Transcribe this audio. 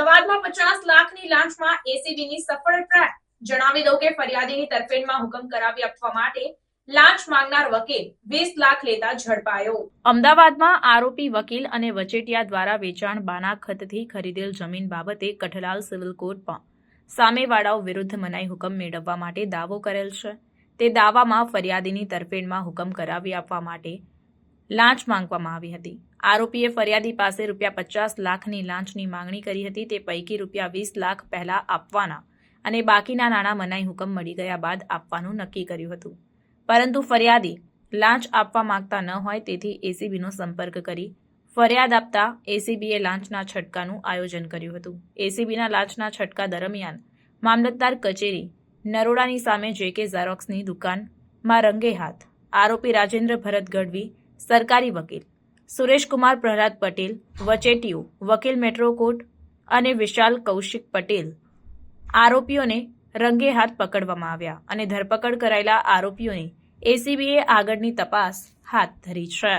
અમદાવાદમાં 50 લાખની લાંચમાં એસીબીની સફળ ટ્રેક। જણાવી દઉં કે ફરિયાદીની તરફેણમાં હુકમ કરાવી આપવા માટે લાંચ માંગનાર વકીલ 20 લાખ લેતા ઝડપાયો। અમદાવાદમાં આરોપી વકીલ અને વચેટિયા દ્વારા વેચાણ બાનાખતથી ખરીદેલ જમીન બાબતે કઠલાલ સિવિલ કોર્ટમાં સામેવાળાઓ વિરુદ્ધ મનાઈ હુકમ મેળવવા માટે દાવો કરેલ છે। તે દાવામાં ફરિયાદીની તરફેણમાં હુકમ કરાવી આપવા માટે લાંચ માંગવામાં આવી હતી। આરોપીએ ફરિયાદી પાસે ₹50 લાખની લાંચની માંગણી કરી હતી। તે પૈકી ₹20 લાખ પહેલા આપવાના અને બાકીના નાણાં મનાઈ હુકમ મળી ગયા બાદ આપવાનું નક્કી કર્યું હતું, પરંતુ ફરિયાદી લાંચ આપવા માંગતા ન હોય તેથી એસીબીનો સંપર્ક કરી ફરિયાદ આપતા એસીબીએ લાંચના છટકાનું આયોજન કર્યું હતું। એસીબીના લાંચના છટકા દરમિયાન મામલતદાર કચેરી નરોડાની સામે જેકે ઝેરોક્સની દુકાનમાં રંગે હાથ આરોપી રાજેન્દ્ર ભરત ગઢવી, સરકારી વકીલ સુરેશકુમાર પ્રહલાદ પટેલ, વચેટિયું વકીલ મેટ્રો કોર્ટ અને વિશાલ કૌશિક પટેલ આરોપીઓને રંગે હાથ પકડવામાં આવ્યા અને ધરપકડ કરાયેલા આરોપીઓની એસીબીએ આગળની તપાસ હાથ ધરી છે।